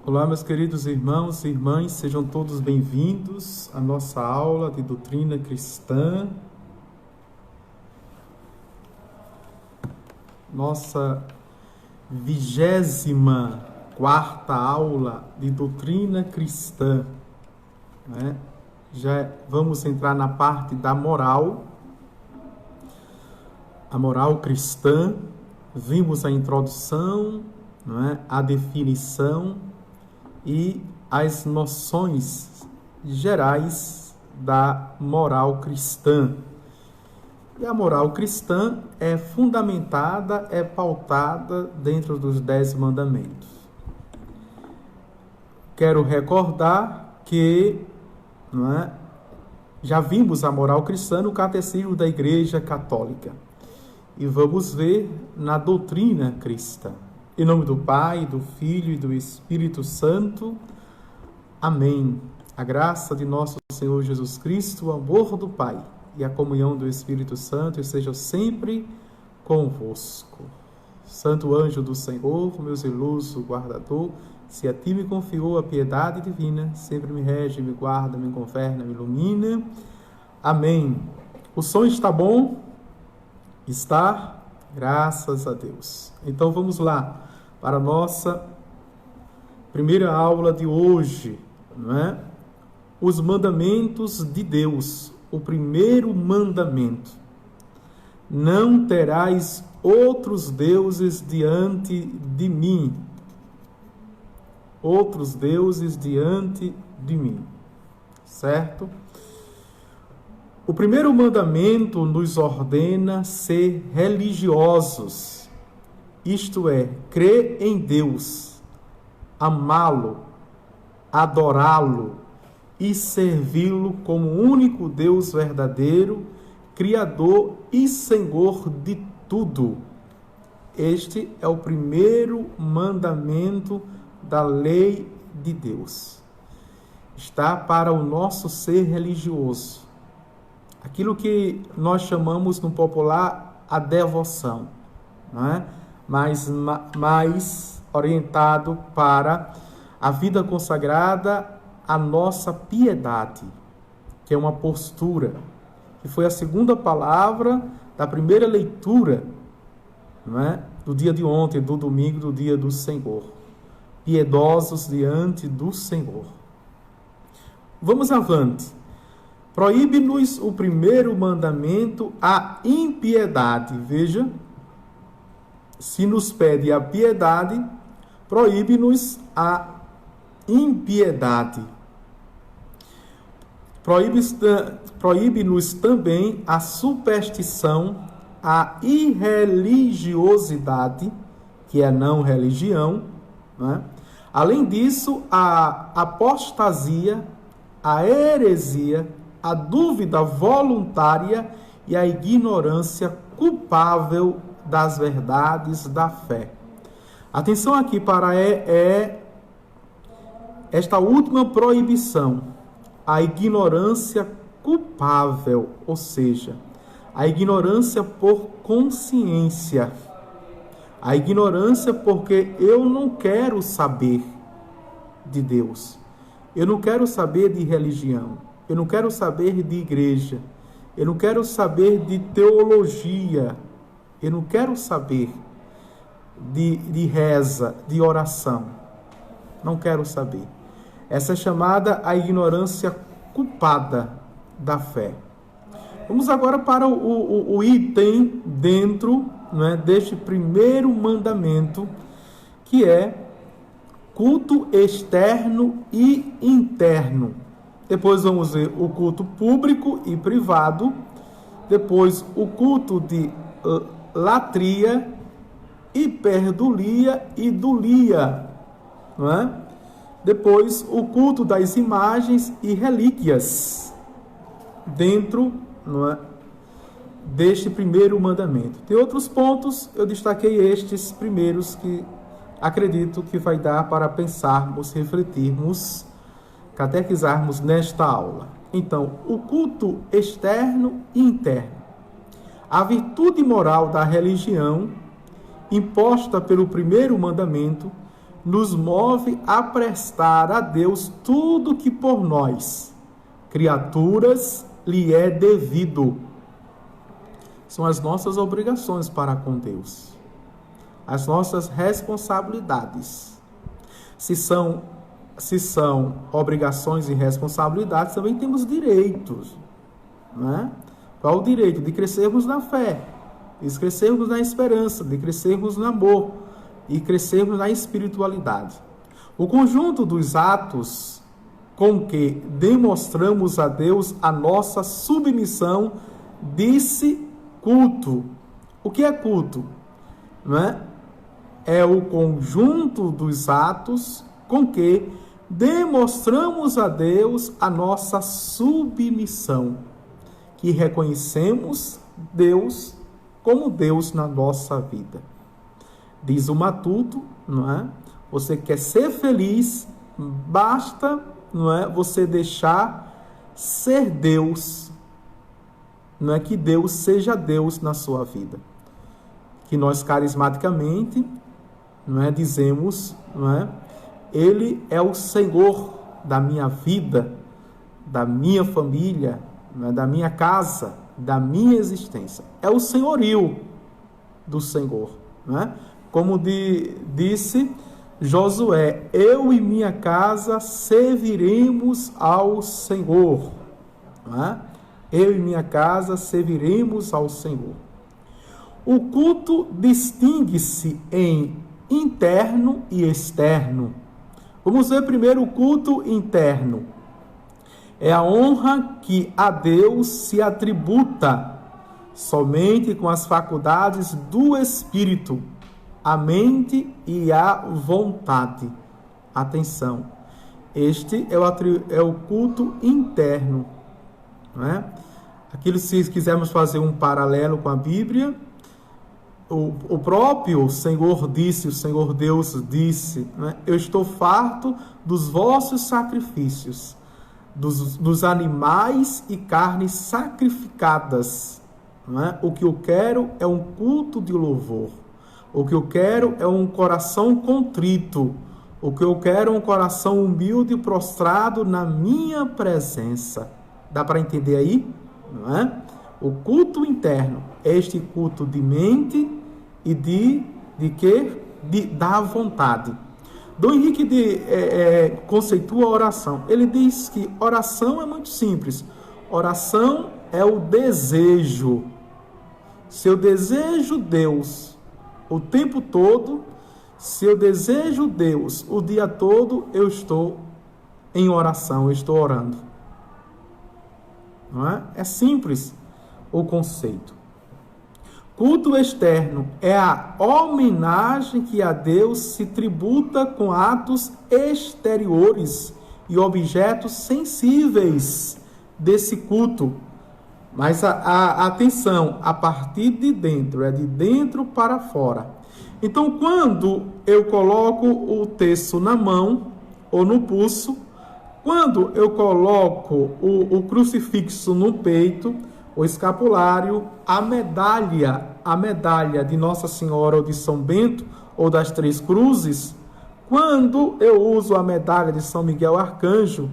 Olá, meus queridos irmãos e irmãs, sejam todos bem-vindos à nossa aula de doutrina cristã. Nossa 24ª aula de doutrina cristã, né? Já vamos entrar na parte da moral, a moral cristã. Vimos a introdução, né? A definição e as noções gerais da moral cristã. E a moral cristã é fundamentada, é pautada dentro dos 10 mandamentos. Quero recordar que, já vimos a moral cristã no Catecismo da Igreja Católica. E vamos ver na doutrina cristã. Em nome do Pai, do Filho e do Espírito Santo. Amém. A graça de nosso Senhor Jesus Cristo, o amor do Pai e a comunhão do Espírito Santo estejam sempre convosco. Santo anjo do Senhor, meu zeloso guardador, se a ti me confiou a piedade divina, sempre me rege, me guarda, me governa, me ilumina. Amém. O som está bom? Está? Graças a Deus. Então vamos lá para a nossa primeira aula de hoje, Os mandamentos de Deus. O primeiro mandamento: não terás outros deuses diante de mim. Outros deuses diante de mim. Certo? O primeiro mandamento nos ordena ser religiosos, isto é, crer em Deus, amá-lo, adorá-lo e servi-lo como único Deus verdadeiro, Criador e Senhor de tudo. Este é o primeiro mandamento da lei de Deus. Está para o nosso ser religioso. Aquilo que nós chamamos no popular a devoção, mais orientado para a vida consagrada, a nossa piedade, que é uma postura, que foi a segunda palavra da primeira leitura, do dia de ontem, do domingo, do dia do Senhor. Piedosos diante do Senhor. Vamos avante. Proíbe-nos o primeiro mandamento a impiedade. Veja, se nos pede a piedade, proíbe-nos a impiedade. Proíbe-nos também a superstição, a irreligiosidade, que é a não religião, Além disso, a apostasia, a heresia, a dúvida voluntária e a ignorância culpável das verdades da fé. Atenção aqui para esta última proibição, a ignorância culpável, ou seja, a ignorância por consciência. A ignorância porque eu não quero saber de Deus. Eu não quero saber de religião. Eu não quero saber de igreja. Eu não quero saber de teologia. Eu não quero saber de reza, de oração. Não quero saber. Essa é chamada a ignorância culpada da fé. Vamos agora para o item dentro, deste primeiro mandamento, que é culto externo e interno. Depois vamos ver o culto público e privado. Depois o culto de latria, hiperdulia e dulia. Depois o culto das imagens e relíquias. Dentro deste primeiro mandamento. Tem outros pontos, eu destaquei estes primeiros que acredito que vai dar para pensarmos, refletirmos, catequizarmos nesta aula. Então, o culto externo e interno. A virtude moral da religião, imposta pelo primeiro mandamento, nos move a prestar a Deus tudo que por nós, criaturas, lhe é devido. São as nossas obrigações para com Deus, as nossas responsabilidades. Se são obrigações e responsabilidades, também temos direitos, né? Qual o direito? De crescermos na fé, de crescermos na esperança, de crescermos no amor e crescermos na espiritualidade. O conjunto dos atos com que demonstramos a Deus a nossa submissão, disse culto. O que é culto? Não é? É o conjunto dos atos com que demonstramos a Deus a nossa submissão, que reconhecemos Deus como Deus na nossa vida. Diz o Matuto, não é? Você quer ser feliz, basta, não é, você deixar ser Deus. Não é que Deus seja Deus na sua vida. Que nós carismaticamente, não é, dizemos, não é, Ele é o Senhor da minha vida, da minha família, não é, da minha casa, da minha existência. É o senhorio do Senhor, não é? Como disse Josué, eu e minha casa serviremos ao Senhor. Não é? Eu e minha casa serviremos ao Senhor. O culto distingue-se em interno e externo. Vamos ver primeiro o culto interno. É a honra que a Deus se atributa somente com as faculdades do Espírito, a mente e a vontade. Atenção, este é o culto interno, não é? Aquilo, se quisermos fazer um paralelo com a Bíblia, o próprio Senhor disse, o Senhor Deus disse, não é? Eu estou farto dos vossos sacrifícios, dos animais e carnes sacrificadas, não é? O que eu quero é um culto de louvor. O que eu quero é um coração contrito. O que eu quero é um coração humilde e prostrado na minha presença. Dá para entender aí? Não é? O culto interno é este culto de mente e de quê? Da vontade. Dom Henrique conceitua a oração. Ele diz que oração é muito simples. Oração é o desejo. Se eu desejo Deus o tempo todo, se eu desejo Deus o dia todo, eu estou em oração, eu estou orando. Não é? É simples o conceito. Culto externo é a homenagem que a Deus se tributa com atos exteriores e objetos sensíveis desse culto. Mas a atenção, a partir de dentro, é de dentro para fora. Então, quando eu coloco o terço na mão ou no pulso, quando eu coloco o crucifixo no peito, o escapulário, a medalha de Nossa Senhora ou de São Bento ou das Três Cruzes, quando eu uso a medalha de São Miguel Arcanjo,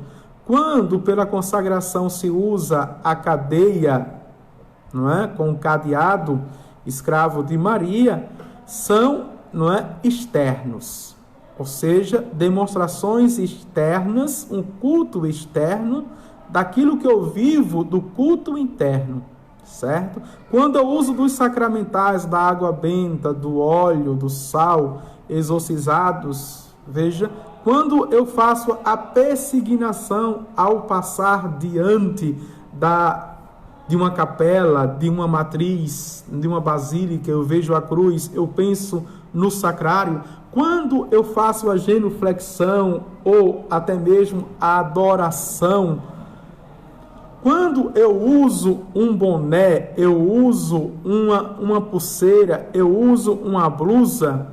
quando pela consagração se usa a cadeia, não é, com o cadeado escravo de Maria, são, não é, externos, ou seja, demonstrações externas, um culto externo daquilo que eu vivo do culto interno, certo? Quando eu uso dos sacramentais, da água benta, do óleo, do sal, exorcizados, veja, quando eu faço a persignação ao passar diante de uma capela, de uma matriz, de uma basílica, eu vejo a cruz, eu penso no sacrário. Quando eu faço a genuflexão ou até mesmo a adoração, quando eu uso um boné, eu uso uma pulseira, eu uso uma blusa,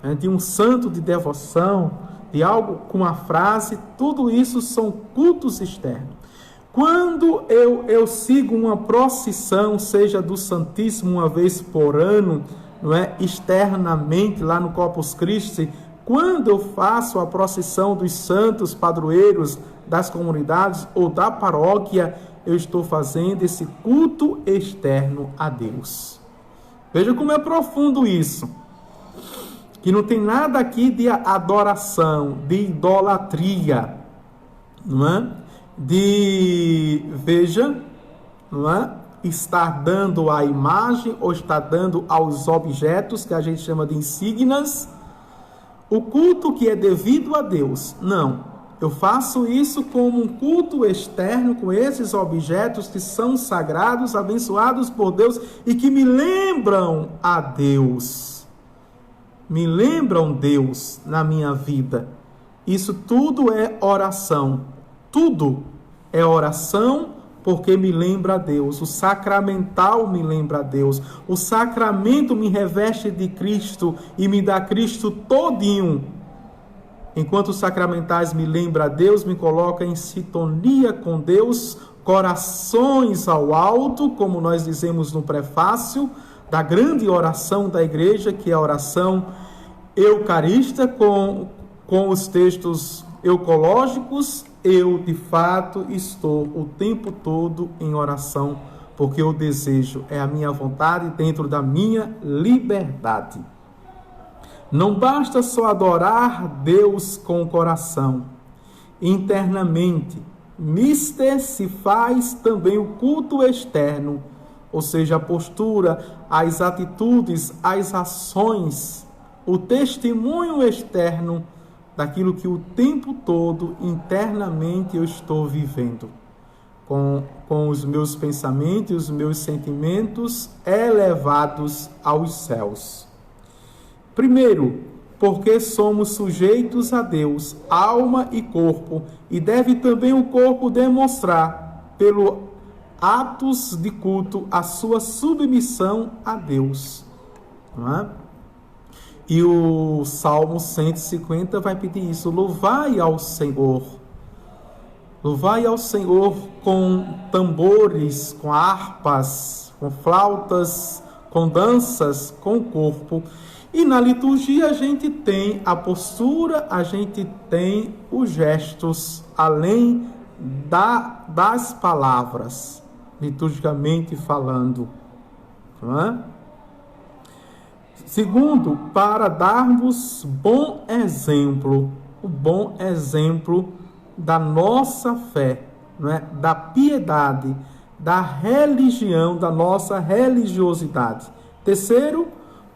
né, de um santo de devoção, de algo com a frase, tudo isso são cultos externos. Quando eu sigo uma procissão, seja do Santíssimo uma vez por ano, não é, externamente, lá no Corpus Christi, quando eu faço a procissão dos santos padroeiros das comunidades ou da paróquia, eu estou fazendo esse culto externo a Deus. Veja como é profundo isso. Que não tem nada aqui de adoração, de idolatria, não é? Não é? Estar dando à imagem ou estar dando aos objetos que a gente chama de insígnias, o culto que é devido a Deus. Não, eu faço isso como um culto externo com esses objetos que são sagrados, abençoados por Deus e que me lembram a Deus. Me lembram Deus na minha vida. Isso tudo é oração. Tudo é oração porque me lembra a Deus. O sacramental me lembra a Deus. O sacramento me reveste de Cristo e me dá Cristo todinho. Enquanto os sacramentais me lembram a Deus, me coloca em sintonia com Deus, corações ao alto, como nós dizemos no prefácio da grande oração da igreja, que é a oração eucarista com os textos eucológicos. Eu, de fato, estou o tempo todo em oração, porque o desejo é a minha vontade dentro da minha liberdade. Não basta só adorar Deus com o coração. Internamente, mister se faz também o culto externo, ou seja, a postura, as atitudes, as ações, o testemunho externo daquilo que o tempo todo, internamente, eu estou vivendo. Com os meus pensamentos e os meus sentimentos elevados aos céus. Primeiro, porque somos sujeitos a Deus, alma e corpo, e deve também o corpo demonstrar, pelo atos de culto, a sua submissão a Deus. Não é? E o Salmo 150 vai pedir isso: louvai ao Senhor. Louvai ao Senhor com tambores, com harpas, com flautas, com danças, com o corpo. E na liturgia a gente tem a postura, a gente tem os gestos, além das palavras, liturgicamente falando. Não é? Segundo, para darmos bom exemplo, o bom exemplo da nossa fé, não é? Da piedade, da religião, da nossa religiosidade. Terceiro,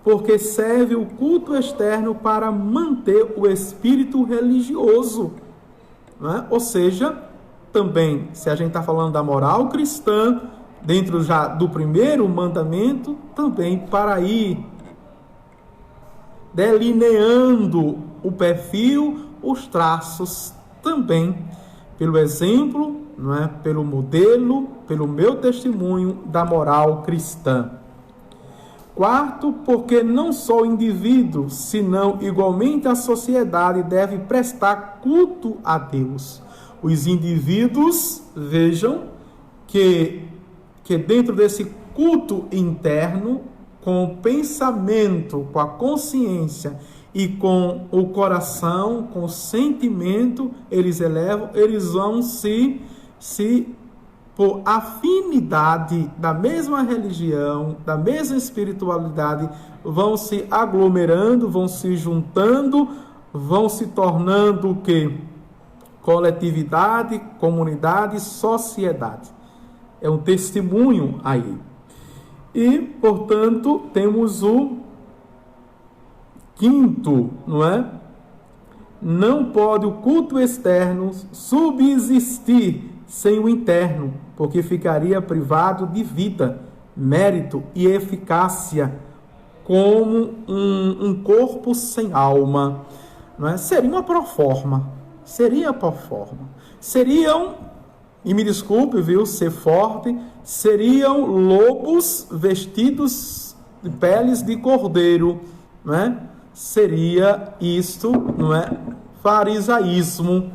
porque serve o culto externo para manter o espírito religioso. Não é? Ou seja, também, se a gente está falando da moral cristã, dentro já do primeiro mandamento, também para ir delineando o perfil, os traços, também pelo exemplo, não é? Pelo modelo, pelo meu testemunho da moral cristã. Quarto, porque não só o indivíduo, senão igualmente a sociedade deve prestar culto a Deus. Os indivíduos, vejam, que dentro desse culto interno, com o pensamento, com a consciência e com o coração, com o sentimento, eles vão se por afinidade da mesma religião, da mesma espiritualidade, vão se aglomerando, vão se juntando, vão se tornando o quê? Coletividade, comunidade, sociedade. É um testemunho aí. E, portanto, temos o quinto, não é? Não pode o culto externo subsistir sem o interno, porque ficaria privado de vida, mérito e eficácia, como um corpo sem alma, não é? Seria uma proforma, seriam, e me desculpe, viu, ser forte, seriam lobos vestidos de peles de cordeiro, não é? Seria isto, não é? Farisaísmo,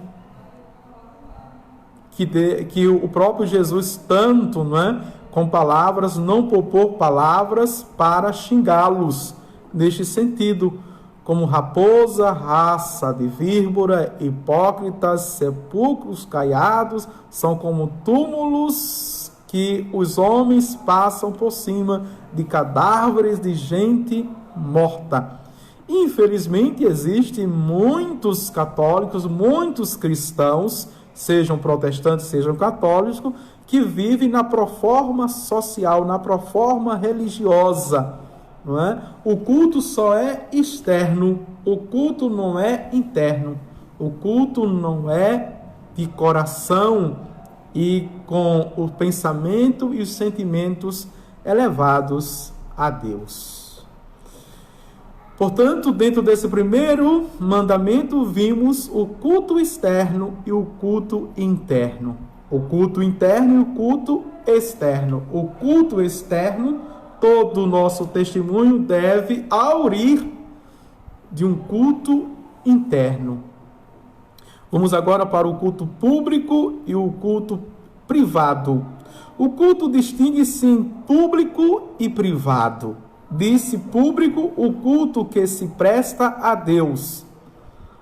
que o próprio Jesus tanto, não é? Com palavras, não poupou palavras para xingá-los, neste sentido, como raposa, raça de víbora, hipócritas, sepulcros caiados, são como túmulos que os homens passam por cima de cadáveres de gente morta. Infelizmente, existem muitos católicos, muitos cristãos, sejam protestantes, sejam católicos, que vivem na proforma social, na proforma religiosa. Não é? O culto só é externo, o culto não é interno, o culto não é de coração e com o pensamento e os sentimentos elevados a Deus. Portanto, dentro desse primeiro mandamento, vimos o culto externo e o culto interno. O culto interno e o culto externo. O culto externo, todo o nosso testemunho deve aurir de um culto interno. Vamos agora para o culto público e o culto privado. O culto distingue-se em público e privado. Disse público o culto que se presta a Deus,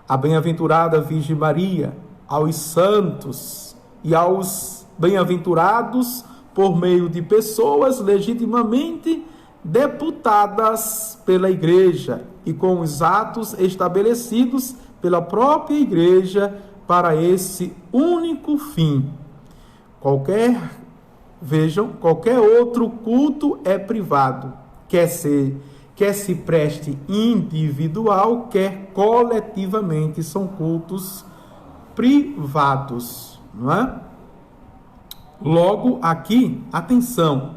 a bem-aventurada Virgem Maria, aos santos e aos bem-aventurados por meio de pessoas legitimamente deputadas pela Igreja e com os atos estabelecidos pela própria Igreja para esse único fim. Qualquer outro culto é privado, quer se preste individual, quer coletivamente, são cultos privados, não é? Logo aqui, atenção,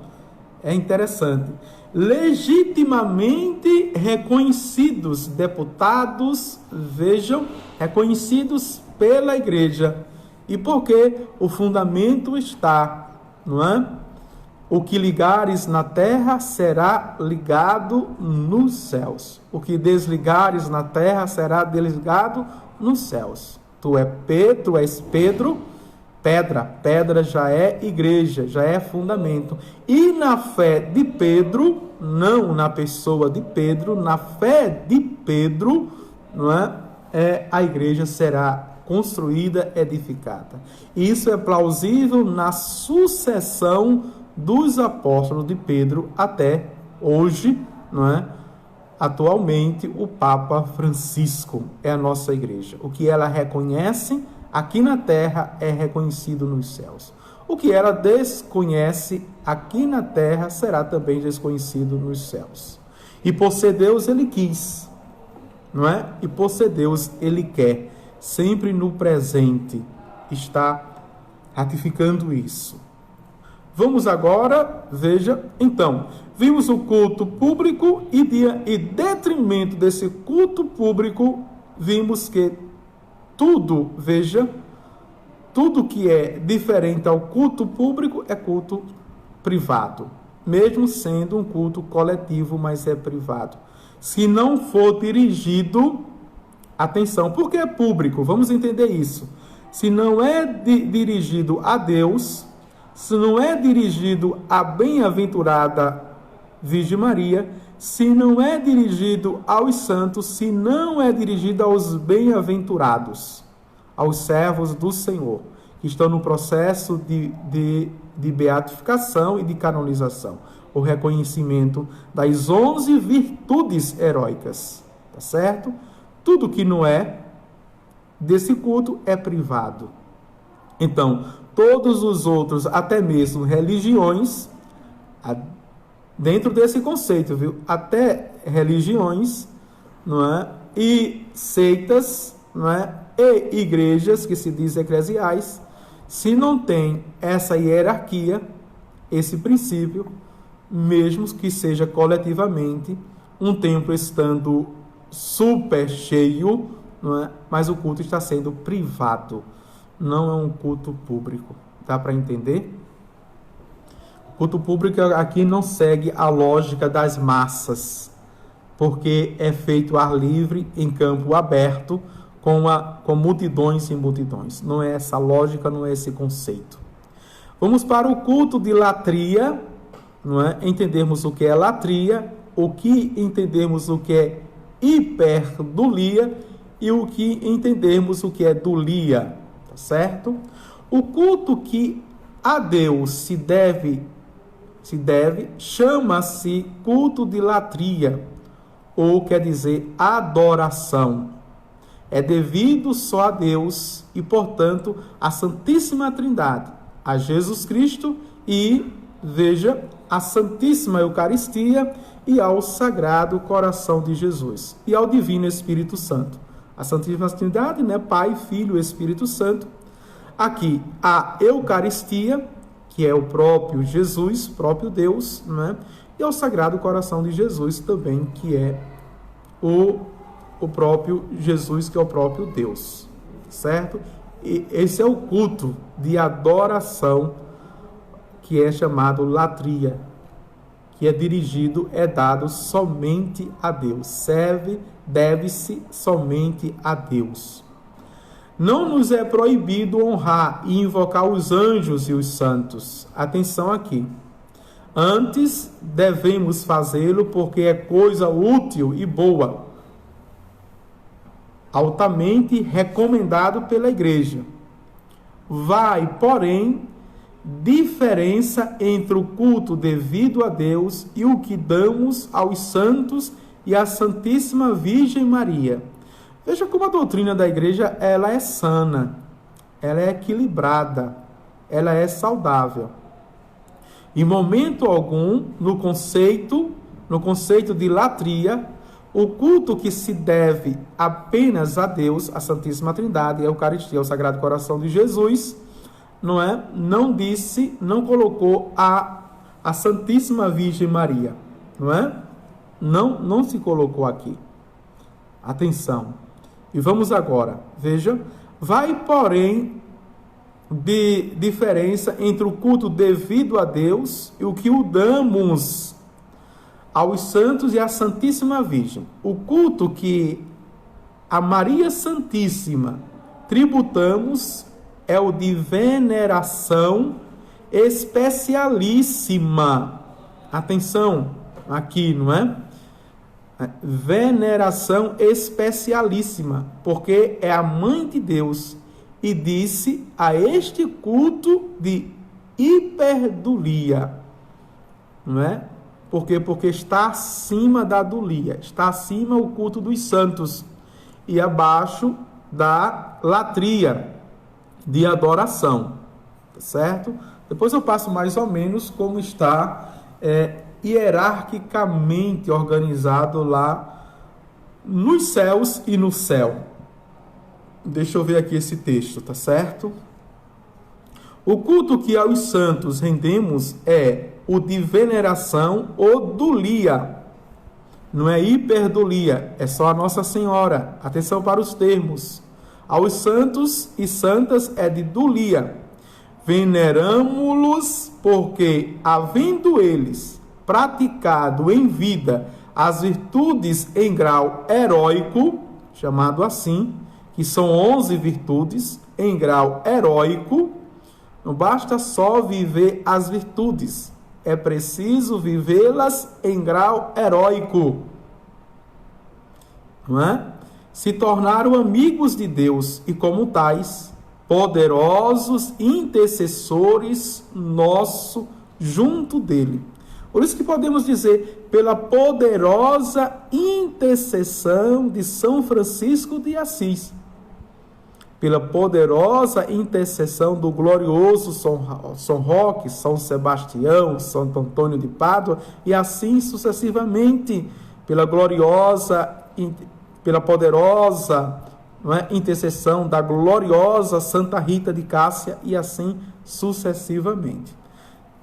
é interessante, legitimamente reconhecidos, deputados, vejam, reconhecidos pela Igreja. E porque o fundamento está, não é? O que ligares na terra será ligado nos céus. O que desligares na terra será desligado nos céus. Tu és Pedro, pedra já é igreja, já é fundamento. E na fé de Pedro, não na pessoa de Pedro, na fé de Pedro, não é? A igreja será construída, edificada. Isso é plausível na sucessão dos apóstolos de Pedro até hoje, não é? Atualmente, o Papa Francisco é a nossa igreja. O que ela reconhece aqui na terra é reconhecido nos céus. O que ela desconhece aqui na terra será também desconhecido nos céus. E por ser Deus, ele quis, não é? E por ser Deus, ele quer. Sempre no presente está ratificando isso. Vamos agora, veja, então, vimos o culto público e detrimento desse culto público, vimos que tudo, veja, tudo que é diferente ao culto público é culto privado, mesmo sendo um culto coletivo, mas é privado. Se não for dirigido, atenção, porque é público, vamos entender isso. Se não é dirigido a Deus, se não é dirigido à bem-aventurada Virgem Maria, se não é dirigido aos santos, se não é dirigido aos bem-aventurados, aos servos do Senhor, que estão no processo de beatificação e de canonização, o reconhecimento das 11 virtudes heróicas, tá certo? Tudo que não é desse culto é privado. Então, todos os outros, até mesmo religiões, dentro desse conceito, viu? Até religiões, não é? E seitas, não é? E igrejas, que se diz eclesiais, se não tem essa hierarquia, esse princípio, mesmo que seja coletivamente, um templo estando super cheio, não é? Mas o culto está sendo privado, não é um culto público. Dá para entender? O culto público aqui não segue a lógica das massas, porque é feito ar livre, em campo aberto, com multidões e multidões. Não é essa lógica, não é esse conceito. Vamos para o culto de latria, não é? Entendermos o que é latria, o que entendemos o que é hiperdulia e o que entendermos o que é dulia, tá certo? O culto que a Deus se deve chama-se culto de latria, ou quer dizer adoração. É devido só a Deus e, portanto, à Santíssima Trindade, a Jesus Cristo e, veja, à Santíssima Eucaristia e ao Sagrado Coração de Jesus e ao Divino Espírito Santo. A Santíssima Trindade, né? Pai, Filho e Espírito Santo. Aqui, a Eucaristia, que é o próprio Jesus, próprio Deus, né? E ao Sagrado Coração de Jesus também, que é o próprio Jesus, que é o próprio Deus, certo? E esse é o culto de adoração que é chamado latria, que é dirigido, é dado somente a Deus, deve-se somente a Deus. Não nos é proibido honrar e invocar os anjos e os santos. Atenção aqui. Antes, devemos fazê-lo porque é coisa útil e boa, altamente recomendado pela Igreja. Vai, porém, diferença entre o culto devido a Deus e o que damos aos santos e à Santíssima Virgem Maria. Veja como a doutrina da Igreja, ela é sana, ela é equilibrada, ela é saudável. Em momento algum, no conceito de latria, o culto que se deve apenas a Deus, a Santíssima Trindade, a Eucaristia, o Sagrado Coração de Jesus, não colocou a Santíssima Virgem Maria, não se colocou aqui. Atenção. E vamos agora, veja, vai, porém, de diferença entre o culto devido a Deus e o que o damos aos santos e à Santíssima Virgem. O culto que a Maria Santíssima tributamos é o de veneração especialíssima. Atenção, aqui, não é? Veneração especialíssima, porque é a mãe de Deus, e disse a este culto de hiperdulia, não é? Por quê? Porque está acima da dulia, está acima o culto dos santos e abaixo da latria de adoração, certo? Depois eu passo mais ou menos como está hierarquicamente organizado lá nos céus e no céu. Deixa eu ver aqui esse texto, tá certo? O culto que aos santos rendemos é o de veneração ou dulia. Não é hiperdulia, é só a Nossa Senhora. Atenção para os termos. Aos santos e santas é de dulia. Veneramo-los porque, havendo eles praticado em vida as virtudes em grau heróico, chamado assim, que são 11 virtudes em grau heróico, não basta só viver as virtudes, é preciso vivê-las em grau heróico, não é? Se tornaram amigos de Deus e, como tais, poderosos intercessores nosso junto dele. Por isso que podemos dizer, pela poderosa intercessão de São Francisco de Assis, pela poderosa intercessão do glorioso São Roque, São Sebastião, Santo Antônio de Pádua, e assim sucessivamente, pela poderosa intercessão da gloriosa Santa Rita de Cássia, e assim sucessivamente.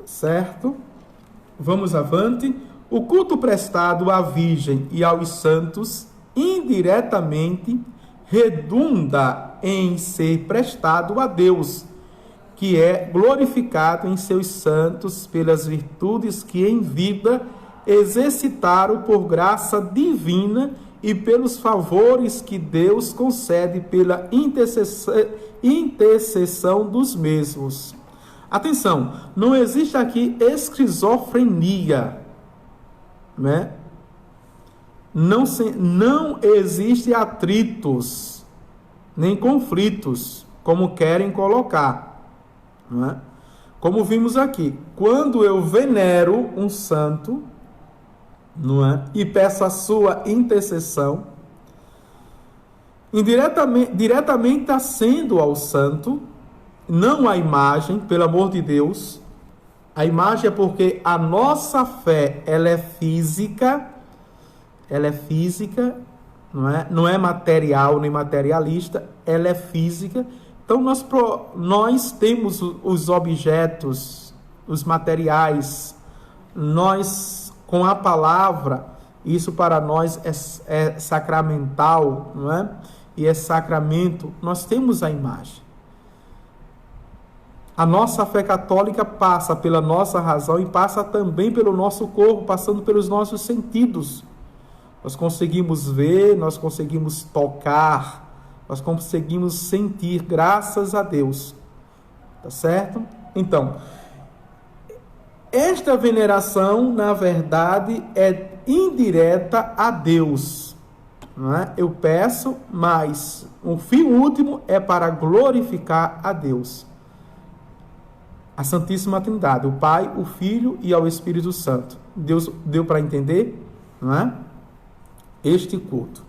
Certo? Vamos avante. O culto prestado à Virgem e aos santos, indiretamente, redunda em ser prestado a Deus, que é glorificado em seus santos pelas virtudes que em vida exercitaram por graça divina e pelos favores que Deus concede pela intercessão dos mesmos. Atenção, não existe aqui esquizofrenia, né? Não existe atritos, nem conflitos, como querem colocar, não é? Como vimos aqui, quando eu venero um santo, não é? E peço a sua intercessão, diretamente acendo ao santo, não a imagem, pelo amor de Deus. A imagem é porque a nossa fé, ela é física, não é material nem materialista, ela é física. Então nós temos os objetos, os materiais, nós com a palavra, isso para nós é sacramental, não é? E é sacramento, nós temos a imagem. A nossa fé católica passa pela nossa razão e passa também pelo nosso corpo, passando pelos nossos sentidos. Nós conseguimos ver, nós conseguimos tocar, nós conseguimos sentir, graças a Deus. Tá certo? Então, esta veneração, na verdade, é indireta a Deus. Não é? Eu peço, mas o fim último é para glorificar a Deus. A Santíssima Trindade, o Pai, o Filho e ao Espírito Santo. Deus deu para entender, não é? Este culto.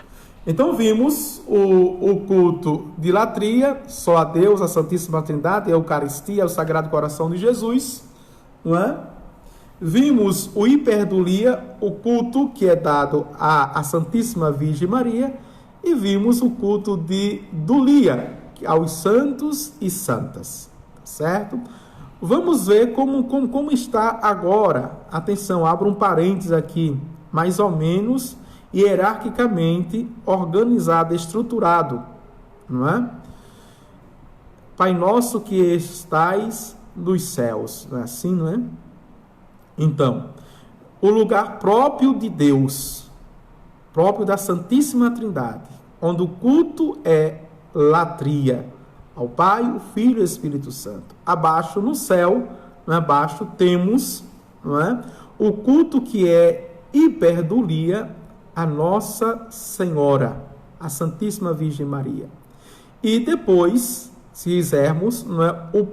Então vimos o culto de latria, só a Deus, a Santíssima Trindade, a Eucaristia, o Sagrado Coração de Jesus, não é? Vimos o hiperdulia, o culto que é dado à Santíssima Virgem Maria, e vimos o culto de dulia, aos santos e santas, certo? Vamos ver como está agora. Atenção, abro um parênteses aqui, mais ou menos hierarquicamente organizado, estruturado, não é? Pai nosso que estais nos céus, não é assim, não é? Então, o lugar próprio de Deus, próprio da Santíssima Trindade, onde o culto é latria ao Pai, o Filho e o Espírito Santo. Abaixo no céu, não é? Abaixo temos, não é? O culto que é hiperdulia a Nossa Senhora, a Santíssima Virgem Maria. E depois, se quisermos, não é? O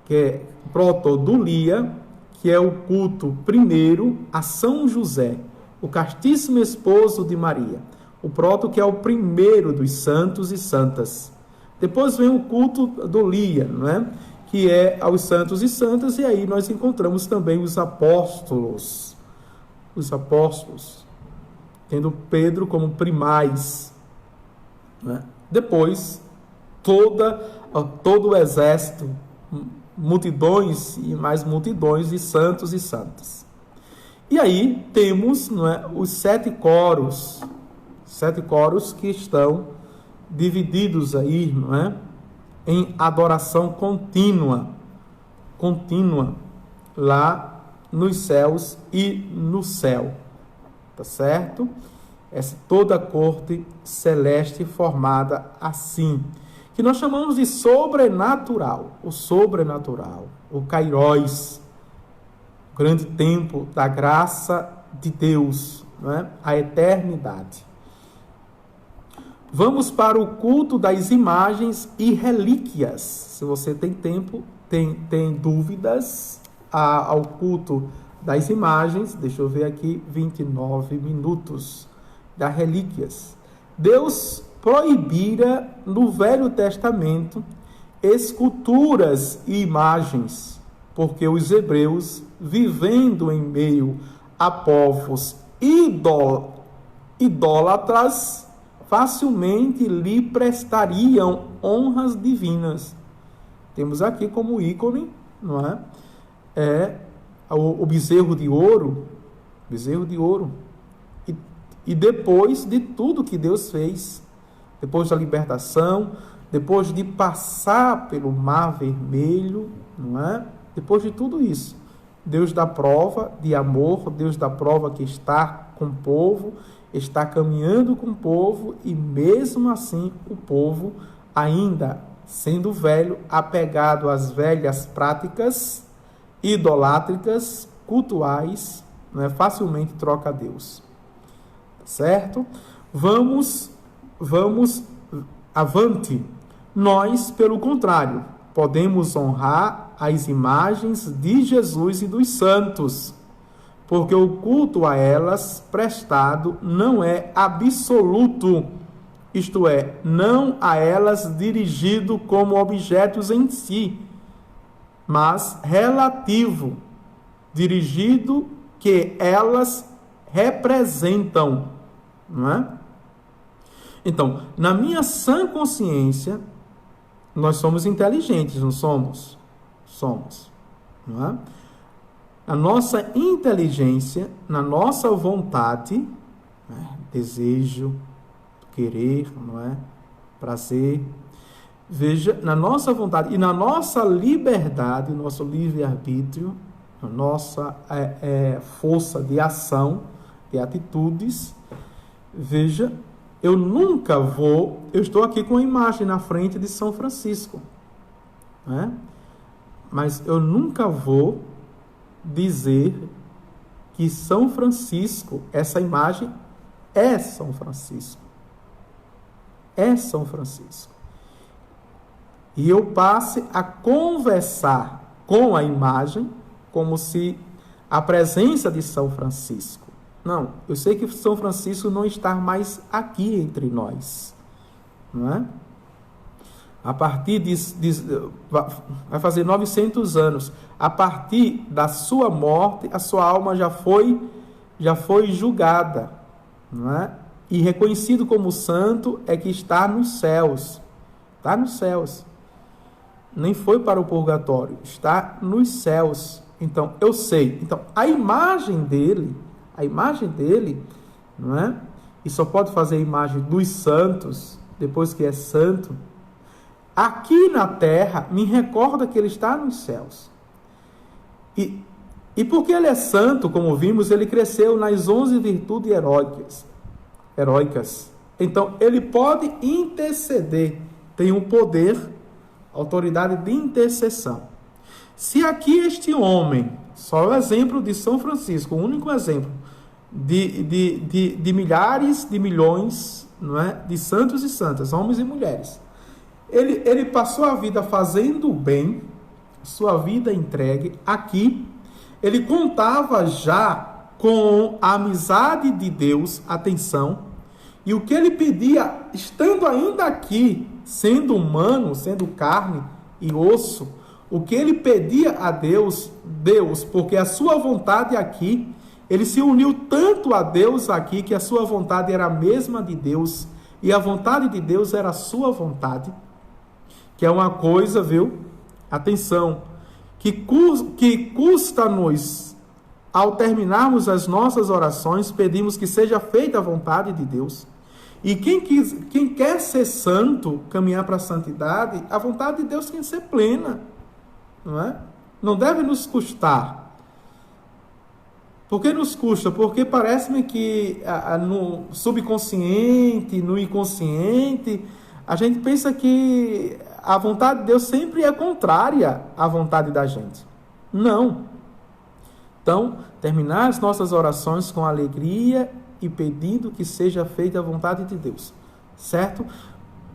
que é protodulia, que é o culto primeiro a São José, o castíssimo esposo de Maria. O proto, que é o primeiro dos santos e santas. Depois vem o culto do Lia, não é? Que é aos santos e santas, e aí nós encontramos também os apóstolos. Os apóstolos, tendo Pedro como primaz, não é? Depois, todo o exército, multidões e mais multidões de santos e santas. E aí temos, não é, os 7 coros que estão divididos aí, não é, em adoração contínua lá nos céus e no céu, tá certo? Essa toda a corte celeste formada assim, que nós chamamos de sobrenatural, o Kairos, o grande tempo da graça de Deus, não é? A eternidade. Vamos para o culto das imagens e relíquias. Se você tem tempo, tem dúvidas ao culto das imagens, deixa eu ver aqui, 29 minutos, das relíquias. Deus proibira no Velho Testamento esculturas e imagens, porque os hebreus, vivendo em meio a povos idólatras, facilmente lhe prestariam honras divinas. Temos aqui como ícone, não é? O bezerro de ouro, e depois de tudo que Deus fez, depois da libertação, depois de passar pelo Mar Vermelho, não é? Depois de tudo isso, Deus dá prova de amor, Deus dá prova que está com o povo, está caminhando com o povo, e mesmo assim o povo, ainda sendo velho, apegado às velhas práticas, idolátricas, cultuais, né? Facilmente troca a Deus. Certo? Vamos avante. Nós, pelo contrário, podemos honrar as imagens de Jesus e dos santos, porque o culto a elas prestado não é absoluto, isto é, não a elas dirigido como objetos em si, mas relativo, dirigido que elas representam, não é? Então, na minha sã consciência, nós somos inteligentes, não somos? Somos, não é? A nossa inteligência, na nossa vontade, né? Desejo, querer, não é? Prazer. Veja, na nossa vontade e na nossa liberdade, nosso livre-arbítrio, a nossa força de ação, de atitudes, veja, eu estou aqui com a imagem na frente de São Francisco, né? Mas eu nunca vou dizer que São Francisco, essa imagem é São Francisco. É São Francisco. E eu passe a conversar com a imagem como se a presença de São Francisco. Não, eu sei que São Francisco não está mais aqui entre nós, não é? A partir vai fazer 900 anos. A partir da sua morte, a sua alma já foi julgada, não é? E reconhecido como santo é que está nos céus. Está nos céus. Nem foi para o purgatório, está nos céus. Então, eu sei. Então, a imagem dele, não é? E só pode fazer a imagem dos santos, depois que é santo. Aqui na terra, me recorda que ele está nos céus. E porque ele é santo, como vimos, ele cresceu nas 11 virtudes heróicas. Então, ele pode interceder, tem um poder, autoridade de intercessão. Se aqui este homem, só o exemplo de São Francisco, o único exemplo de milhares, de milhões, não é? De santos e santas, homens e mulheres, ele passou a vida fazendo o bem, sua vida entregue aqui, ele contava já com a amizade de Deus, atenção, e o que ele pedia, estando ainda aqui, sendo humano, sendo carne e osso, o que ele pedia a Deus, porque a sua vontade aqui, ele se uniu tanto a Deus aqui, que a sua vontade era a mesma de Deus, e a vontade de Deus era a sua vontade, que é uma coisa, viu? Atenção, que custa-nos, ao terminarmos as nossas orações, pedimos que seja feita a vontade de Deus. E quem quer ser santo, caminhar para a santidade, a vontade de Deus tem que ser plena, não é? Não deve nos custar. Por que nos custa? Porque parece-me que no subconsciente, no inconsciente, a gente pensa que a vontade de Deus sempre é contrária à vontade da gente. Não. Então, terminar as nossas orações com alegria e pedindo que seja feita a vontade de Deus. Certo?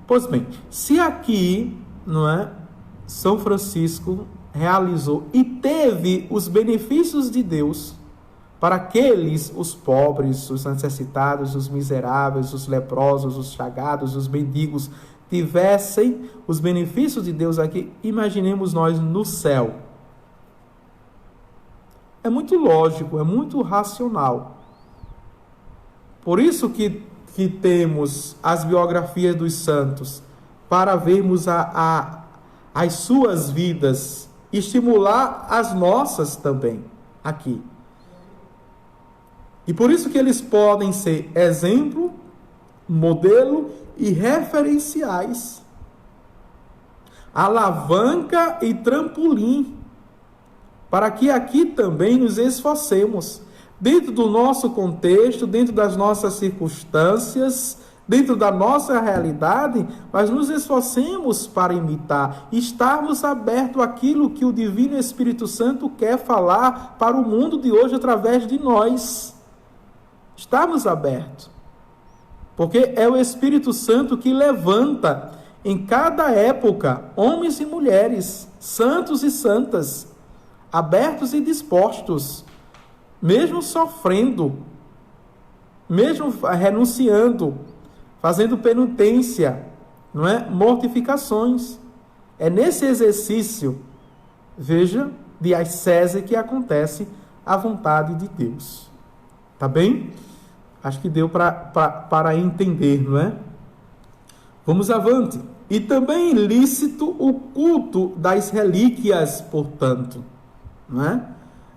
Pois bem, se aqui, não é, São Francisco realizou e teve os benefícios de Deus para aqueles, os pobres, os necessitados, os miseráveis, os leprosos, os chagados, os mendigos, tivessem os benefícios de Deus aqui, imaginemos nós no céu. É muito lógico, é muito racional. Por isso que temos as biografias dos santos, para vermos as suas vidas, estimular as nossas também, aqui. E por isso que eles podem ser exemplo, modelo e referenciais, alavanca e trampolim, para que aqui também nos esforcemos, dentro do nosso contexto, dentro das nossas circunstâncias, dentro da nossa realidade, mas nos esforcemos para imitar, estarmos abertos àquilo que o Divino Espírito Santo quer falar para o mundo de hoje através de nós. Estarmos abertos. Porque é o Espírito Santo que levanta em cada época homens e mulheres, santos e santas, abertos e dispostos, mesmo sofrendo, mesmo renunciando, fazendo penitência, não é? Mortificações. É nesse exercício, veja, de ascese que acontece a vontade de Deus. Tá bem? Acho que deu para entender, não é? Vamos avante. E também ilícito o culto das relíquias, portanto, não é?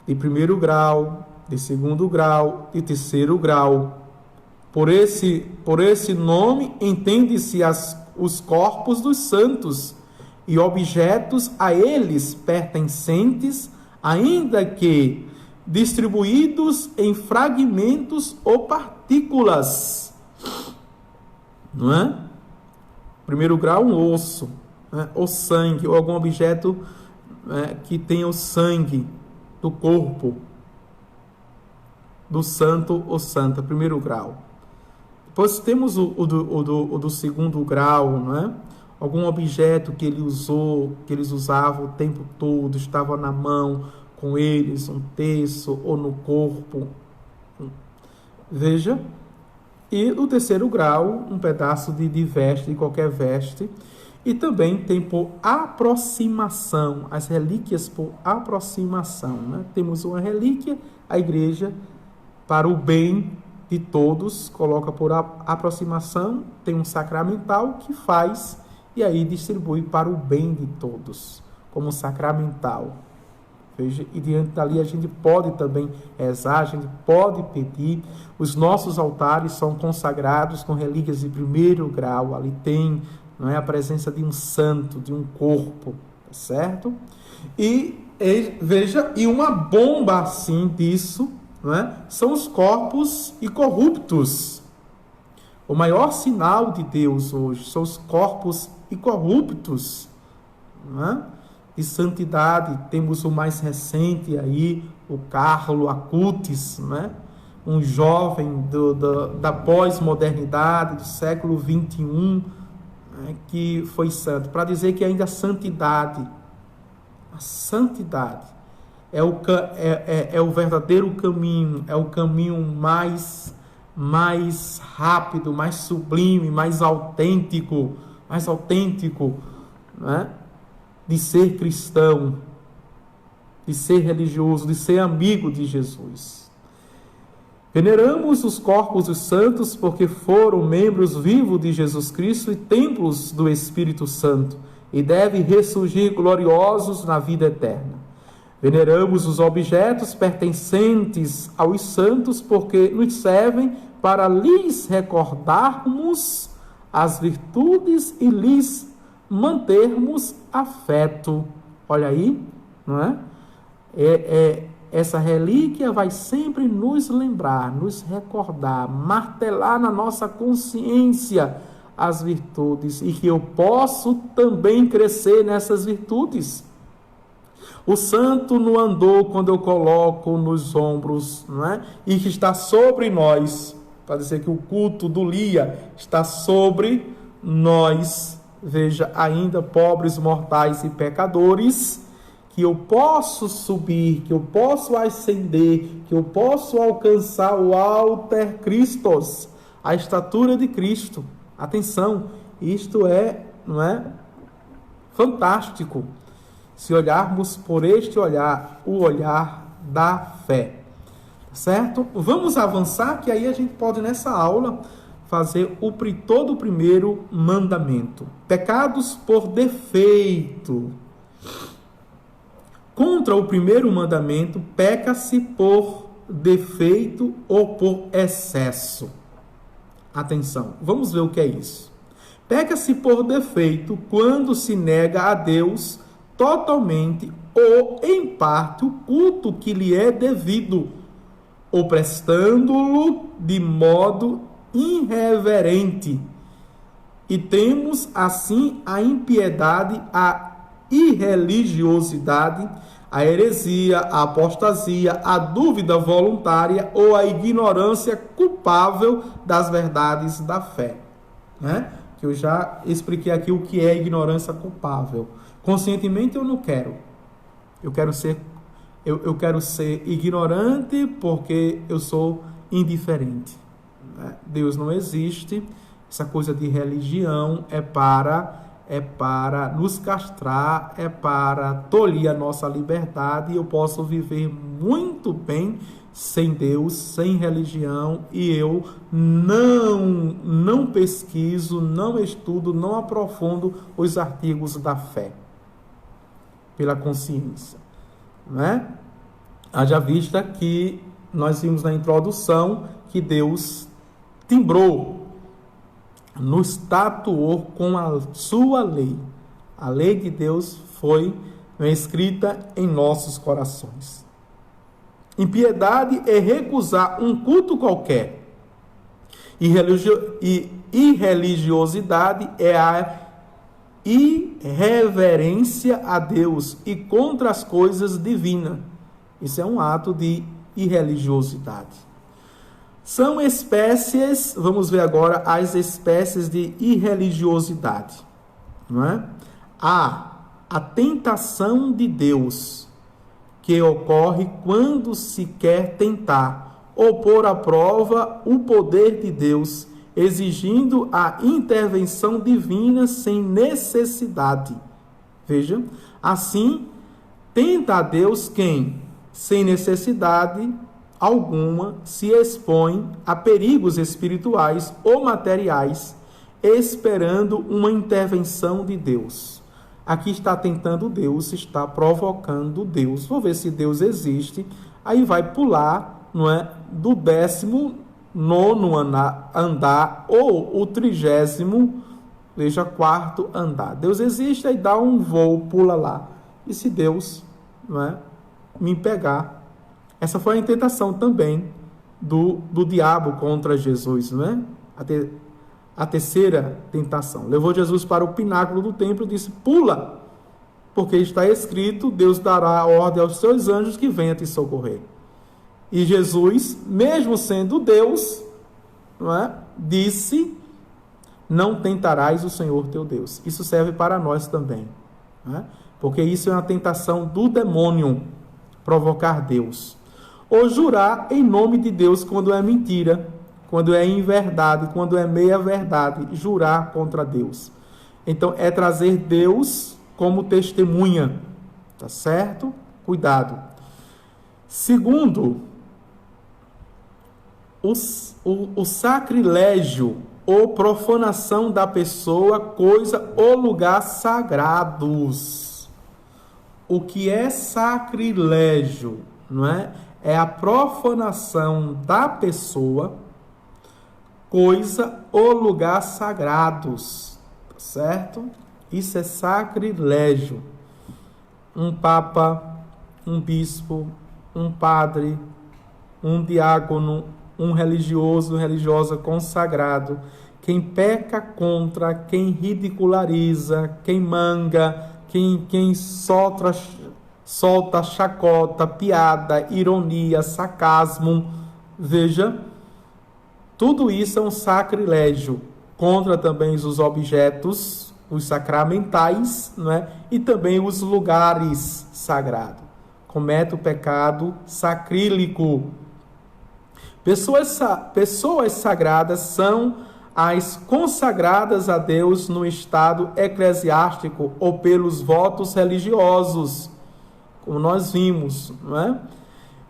De primeiro grau, de segundo grau, de terceiro grau. Por esse nome, entende-se os corpos dos santos e objetos a eles pertencentes, ainda que distribuídos em fragmentos ou partículas. Não é? Primeiro grau, um osso, né? Ou sangue, ou algum objeto que tenha o sangue do corpo do santo ou santa, primeiro grau. Depois temos o do segundo grau, não é? Algum objeto que eles usavam o tempo todo, estava na mão com eles, um terço ou no corpo. Veja. E o terceiro grau, um pedaço de veste, de qualquer veste. E também tem por aproximação, as relíquias por aproximação, né? Temos uma relíquia, a igreja, para o bem de todos, coloca por aproximação, tem um sacramental que faz e aí distribui para o bem de todos, como sacramental. Veja, e diante dali a gente pode também rezar, a gente pode pedir. Os nossos altares são consagrados com relíquias de primeiro grau, ali tem, não é, a presença de um santo, de um corpo, certo? E veja, e uma bomba assim disso, não é? São os corpos incorruptos. O maior sinal de Deus hoje são os corpos incorruptos, não é? De santidade. Temos o mais recente aí, o Carlo Acutis, não é? Um jovem da pós-modernidade, do século XXI, né? Que foi santo, para dizer que ainda a santidade é o verdadeiro caminho, é o caminho mais rápido, mais sublime, mais autêntico, né? De ser cristão, de ser religioso, de ser amigo de Jesus. Veneramos os corpos dos santos porque foram membros vivos de Jesus Cristo e templos do Espírito Santo e devem ressurgir gloriosos na vida eterna. Veneramos os objetos pertencentes aos santos porque nos servem para lhes recordarmos as virtudes e lhes mantermos afeto. Olha aí, não é? Essa relíquia vai sempre nos lembrar, nos recordar, martelar na nossa consciência as virtudes e que eu posso também crescer nessas virtudes. O santo não andou quando eu coloco nos ombros, não é? E que está sobre nós, para dizer que o culto do Lia está sobre nós. Veja, ainda pobres, mortais e pecadores, que eu posso subir, que eu posso ascender, que eu posso alcançar o alter Christos, a estatura de Cristo. Atenção, isto não é fantástico. Se olharmos por este olhar, o olhar da fé. Certo? Vamos avançar, que aí a gente pode, nessa aula, fazer todo o primeiro mandamento. Pecados por defeito. Contra o primeiro mandamento, peca-se por defeito ou por excesso. Atenção, vamos ver o que é isso. Peca-se por defeito quando se nega a Deus totalmente ou em parte o culto que lhe é devido, ou prestando-lo de modo irreverente. E temos, assim, a impiedade, a irreligiosidade, a heresia, a apostasia, a dúvida voluntária ou a ignorância culpável das verdades da fé. Né? Que eu já expliquei aqui o que é ignorância culpável. Conscientemente eu não quero. Eu quero ser ignorante porque eu sou indiferente. Né? Deus não existe. Essa coisa de religião é para nos castrar, é para tolir a nossa liberdade, e eu posso viver muito bem sem Deus, sem religião, e eu não pesquiso, não estudo, não aprofundo os artigos da fé, pela consciência. Né? Haja vista que nós vimos na introdução que Deus timbrou, nos tatuou com a sua lei. A lei de Deus foi escrita em nossos corações. Impiedade é recusar um culto qualquer. E irreligiosidade é a irreverência a Deus e contra as coisas divinas. Isso é um ato de irreligiosidade. São espécies, vamos ver agora as espécies de irreligiosidade. Não é? A tentação de Deus, que ocorre quando se quer tentar ou pôr à prova o poder de Deus, exigindo a intervenção divina sem necessidade. Veja, assim, tenta a Deus quem, sem necessidade alguma, se expõe a perigos espirituais ou materiais, esperando uma intervenção de Deus. Aqui está tentando Deus, está provocando Deus. Vou ver se Deus existe. Aí vai pular, não é, do 19º andar ou o 34º andar. Deus existe, aí dá um voo, pula lá. E se Deus, não é, me pegar? Essa foi a tentação também do diabo contra Jesus, não é? A terceira tentação. Levou Jesus para o pináculo do templo e disse: pula, porque está escrito, Deus dará ordem aos seus anjos que venham te socorrer. E Jesus, mesmo sendo Deus, não é, disse: não tentarás o Senhor teu Deus. Isso serve para nós também, não é? Porque isso é uma tentação do demônio, provocar Deus. Ou jurar em nome de Deus quando é mentira, quando é inverdade, quando é meia-verdade, jurar contra Deus. Então, é trazer Deus como testemunha, tá certo? Cuidado. Segundo, o sacrilégio ou profanação da pessoa, coisa ou lugar sagrados. O que é sacrilégio, não é? É a profanação da pessoa, coisa ou lugar sagrados, certo? Isso é sacrilégio. Um papa, um bispo, um padre, um diácono, um religioso, religiosa consagrado, quem peca contra, quem ridiculariza, quem manga, quem solta chacota, piada, ironia, sarcasmo, veja, tudo isso é um sacrilégio contra também os objetos, os sacramentais, não é? E também os lugares sagrados. Comete o pecado sacrílico. Pessoas sagradas são as consagradas a Deus no estado eclesiástico ou pelos votos religiosos, como nós vimos, não é?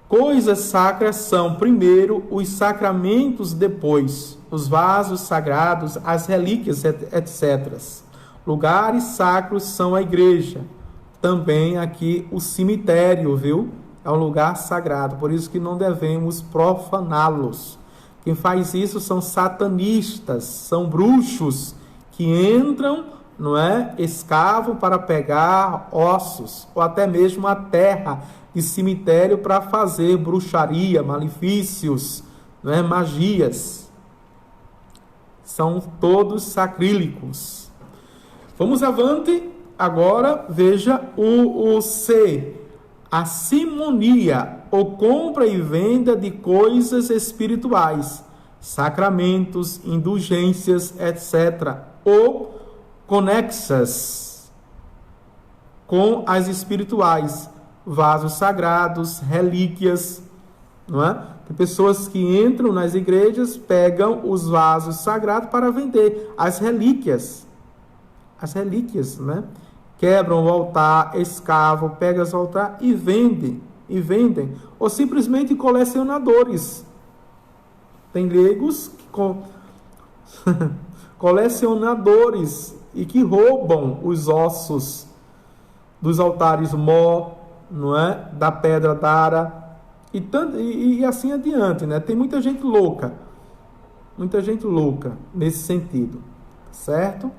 Coisas sacras são, primeiro, os sacramentos, depois, os vasos sagrados, as relíquias, etc. Lugares sacros são a igreja. Também aqui o cemitério, viu? É um lugar sagrado, por isso que não devemos profaná-los. Quem faz isso são satanistas, são bruxos que entram, não é? Escavam para pegar ossos, ou até mesmo a terra de cemitério para fazer bruxaria, malefícios, não é? Magias. São todos sacrílegos. Vamos avante. Agora, veja o C. A simonia, ou compra e venda de coisas espirituais, sacramentos, indulgências, etc., ou conexas com as espirituais, vasos sagrados, relíquias, não é? Tem pessoas que entram nas igrejas, pegam os vasos sagrados para vender, as relíquias, né? Quebram o altar, escavam, pegam os altares e vendem, ou simplesmente colecionadores. Tem leigos que colecionadores e que roubam os ossos dos altares mó, não é? Da pedra d'ara e assim adiante, né? Tem muita gente louca nesse sentido, certo?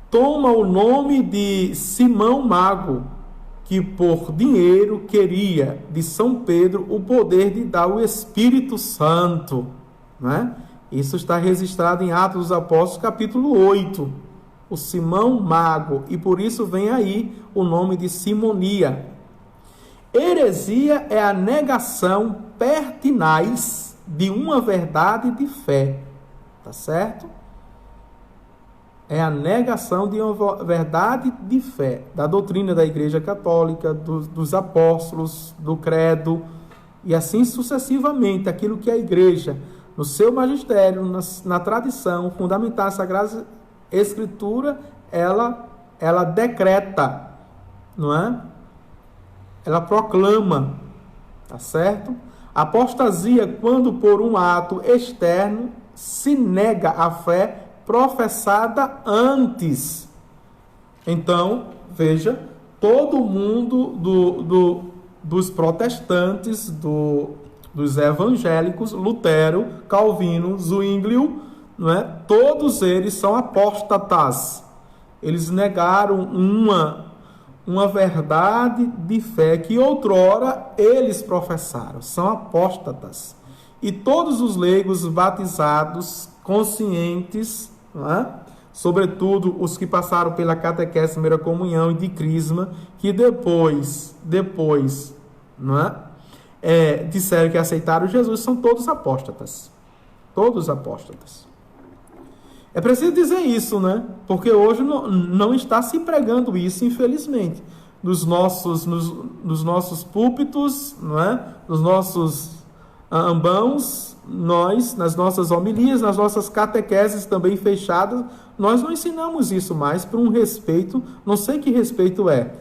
Toma o nome de Simão Mago, que por dinheiro queria de São Pedro o poder de dar o Espírito Santo, né? Isso está registrado em Atos dos Apóstolos, capítulo 8. O Simão Mago, e por isso vem aí o nome de simonia. Heresia é a negação pertinaz de uma verdade de fé, tá certo? É a negação de uma verdade de fé, da doutrina da Igreja Católica, dos apóstolos, do credo, e assim sucessivamente, aquilo que a Igreja, no seu magistério, na tradição, fundamental, a Sagrada Escritura, ela decreta, não é? Ela proclama, tá certo? Apostasia, quando por um ato externo se nega a fé professada antes. Então, veja, todo mundo dos protestantes, dos evangélicos, Lutero, Calvino, Zwinglio, não é? Todos eles são apóstatas. Eles negaram uma verdade de fé que outrora eles professaram. São apóstatas. E todos os leigos batizados, conscientes, não é? Sobretudo os que passaram pela catequese, primeira comunhão e de crisma, que depois, não é? Disseram que aceitaram Jesus, são todos apóstatas. Todos apóstatas. É preciso dizer isso, né? Porque hoje não está se pregando isso, infelizmente. Nos nossos púlpitos, não é? Nos nossos ambãos, nas nossas homilias, nas nossas catequeses também fechadas, nós não ensinamos isso mais por um respeito, não sei que respeito é,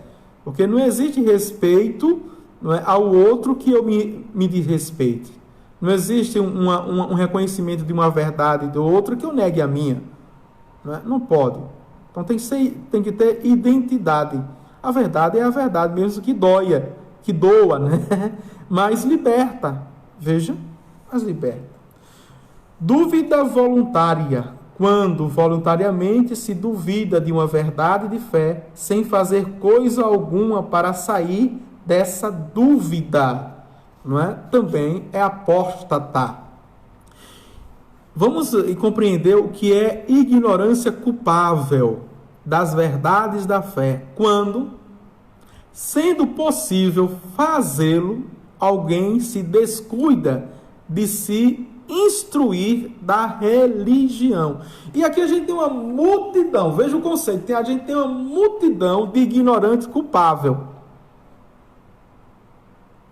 porque não existe respeito, não é, ao outro que eu me desrespeite. Não existe um reconhecimento de uma verdade do outro que eu negue a minha. Não é? Não pode. Então tem que ter identidade. A verdade é a verdade, mesmo que doa, né? Mas liberta. Veja, mas liberta. Dúvida voluntária. Quando voluntariamente se duvida de uma verdade de fé, sem fazer coisa alguma para sair dessa dúvida, não é? Também é apóstata. Vamos compreender o que é ignorância culpável das verdades da fé. Quando, sendo possível fazê-lo, alguém se descuida de se instruir da religião. E aqui a gente tem uma multidão, veja o conceito, a gente tem uma multidão de ignorantes culpáveis.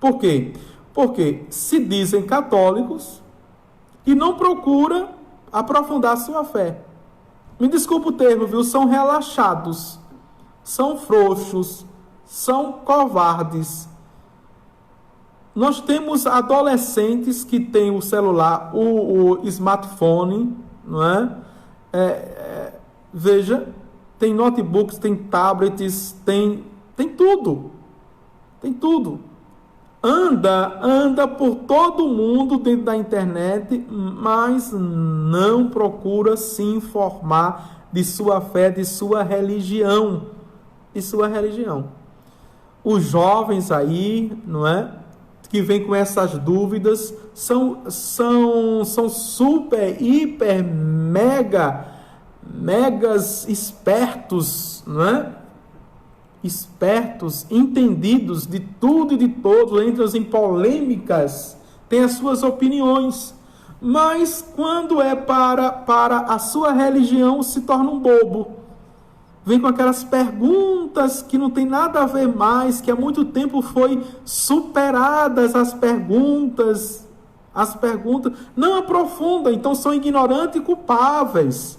Por quê? Porque se dizem católicos e não procura aprofundar sua fé. Me desculpa o termo, viu? São relaxados, são frouxos, são covardes. Nós temos adolescentes que têm o celular, o smartphone, não é? Veja, tem notebooks, tem tablets, tem tudo. Tem tudo. Anda por todo mundo dentro da internet, mas não procura se informar de sua fé, de sua religião. De sua religião. Os jovens aí, não é? que vem com essas dúvidas são super, hiper, megas espertos, não é? Espertos, entendidos de tudo e de todos, entram em polêmicas, têm as suas opiniões, mas quando é para a sua religião, se torna um bobo. Vem com aquelas perguntas que não tem nada a ver mais, que há muito tempo foi superadas as perguntas não aprofundam, então são ignorantes e culpáveis.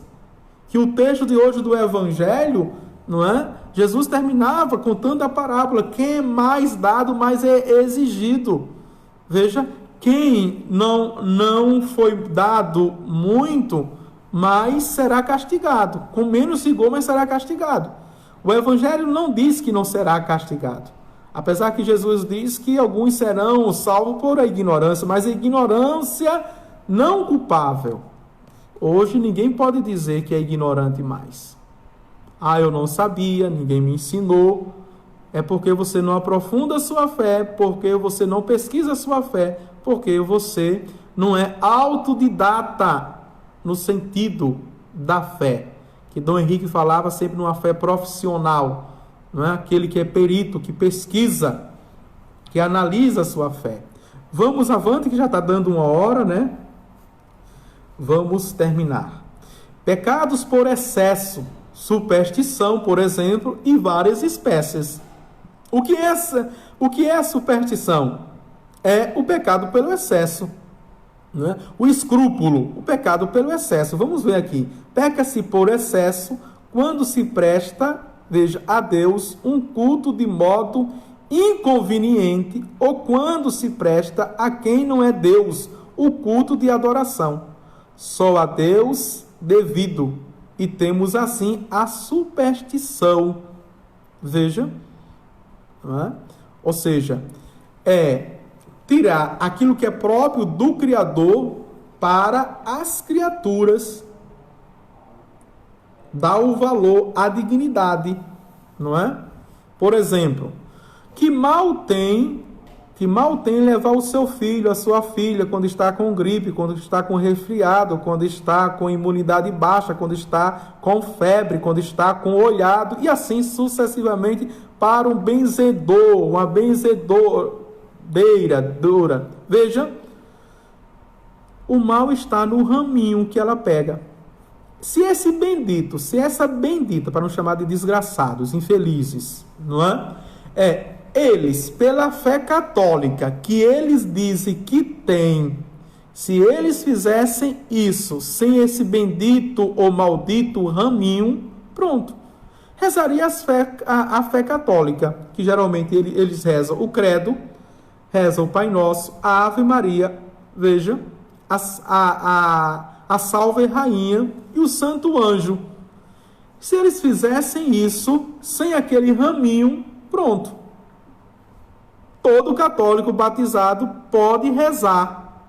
Que o texto de hoje do Evangelho, não é? Jesus terminava contando a parábola, quem é mais dado, mais é exigido. Veja, quem não foi dado muito, mas será castigado. Com menos rigor, mas será castigado. O Evangelho não diz que não será castigado. Apesar que Jesus diz que alguns serão salvos por a ignorância, mas a ignorância não culpável. Hoje ninguém pode dizer que é ignorante mais. Eu não sabia, ninguém me ensinou. É porque você não aprofunda a sua fé, porque você não pesquisa a sua fé, porque você não é autodidata no sentido da fé, que Dom Henrique falava sempre numa fé profissional, não é? Aquele que é perito, que pesquisa, que analisa a sua fé. Vamos avante, que já está dando 1 hora, né? Vamos terminar. Pecados por excesso, superstição, por exemplo, e várias espécies. O que é a superstição? É o pecado pelo excesso. Né? O escrúpulo, o pecado pelo excesso. Vamos ver aqui. Peca-se por excesso quando se presta, veja, a Deus um culto de modo inconveniente, ou quando se presta a quem não é Deus o culto de adoração. Só a Deus devido. E temos assim a superstição. Veja. Não é? Ou seja, tirar aquilo que é próprio do Criador para as criaturas, dar o valor, a dignidade, não é? Por exemplo, que mal tem levar o seu filho, a sua filha, quando está com gripe, quando está com resfriado, quando está com imunidade baixa, quando está com febre, quando está com olhado, e assim sucessivamente, para um benzedor, uma benzedoura. Veja, o mal está no raminho que ela pega. Se essa bendita, para não chamar de desgraçados, infelizes, não é? Eles, pela fé católica, que eles dizem que têm, se eles fizessem isso, sem esse bendito ou maldito raminho, pronto. Rezaria a fé católica, que geralmente eles rezam o credo, reza o Pai Nosso, a Ave Maria, veja, a Salve Rainha e o Santo Anjo. Se eles fizessem isso, sem aquele raminho, pronto. Todo católico batizado pode rezar.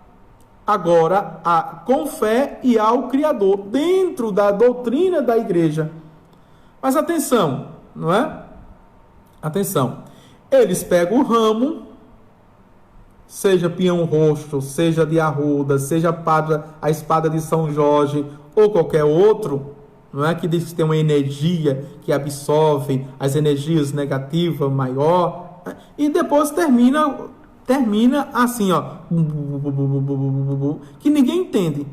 Agora, com fé e ao Criador, dentro da doutrina da igreja. Mas atenção, não é? Atenção. Eles pegam o ramo, seja pinhão roxo, seja de arruda, seja a espada de São Jorge ou qualquer outro, não é? Que diz que tem uma energia que absorve as energias negativas maior, e depois termina assim, ó, que ninguém entende.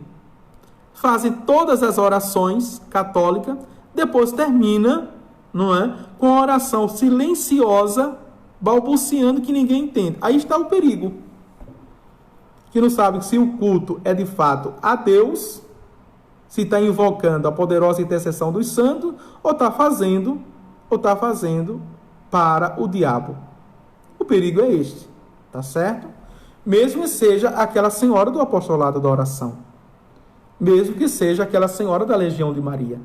Fazem todas as orações católicas, depois termina, não é? Com a oração silenciosa, balbuciando, que ninguém entende. Aí está o perigo. Que não sabe se o culto é de fato a Deus, se está invocando a poderosa intercessão dos santos, ou está fazendo para o diabo. O perigo é este, tá certo? Mesmo que seja aquela senhora do apostolado da oração, mesmo que seja aquela senhora da Legião de Maria,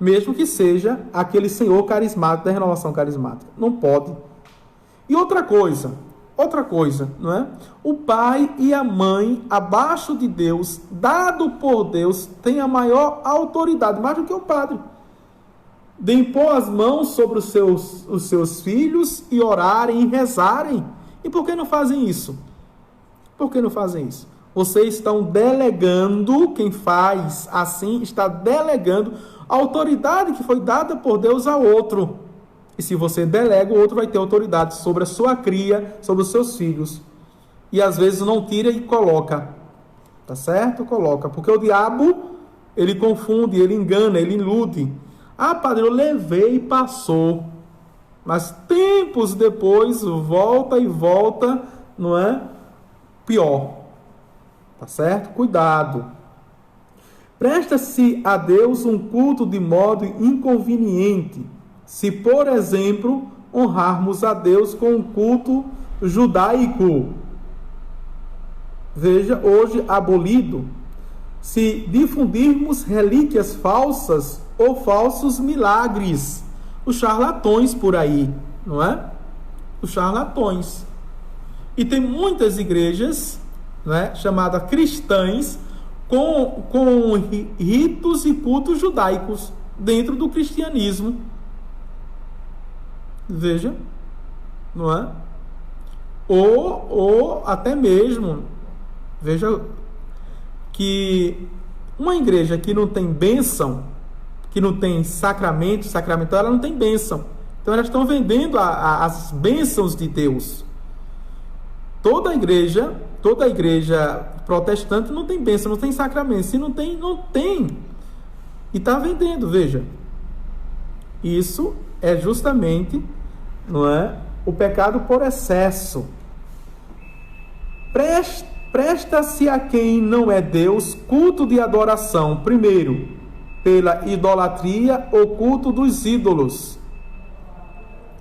mesmo que seja aquele senhor carismático da renovação carismática. Não pode. E outra coisa, não é? O pai e a mãe, abaixo de Deus, dado por Deus, tem a maior autoridade, mais do que o padre, de impor as mãos sobre os seus filhos e orarem e rezarem E por que não fazem isso? Por que não fazem isso? Vocês estão delegando, quem faz assim está delegando a autoridade que foi dada por Deus a outro. E se você delega, o outro vai ter autoridade sobre a sua cria, sobre os seus filhos. E às vezes não tira e coloca. Tá certo? Coloca. Porque o diabo, ele confunde, ele engana, ele ilude. Ah, padre, eu levei e passou. Mas tempos depois, volta e volta, não é? Pior. Tá certo? Cuidado. Presta-se a Deus um culto de modo inconveniente, se, por exemplo, honrarmos a Deus com um culto judaico. Veja, hoje abolido, se difundirmos relíquias falsas ou falsos milagres. Os charlatões por aí, não é? Os charlatões. E tem muitas igrejas, né, chamadas cristãs, com ritos e cultos judaicos dentro do cristianismo. Veja, não é? Ou até mesmo, veja que uma igreja que não tem bênção, que não tem sacramental, ela não tem bênção. Então elas estão vendendo as bênçãos de Deus. Toda igreja protestante não tem bênção, não tem sacramento. Se não tem, não tem. E está vendendo, veja. Isso é justamente, não é, o pecado por excesso. Presta-se a quem não é Deus culto de adoração, primeiro, pela idolatria ou culto dos ídolos.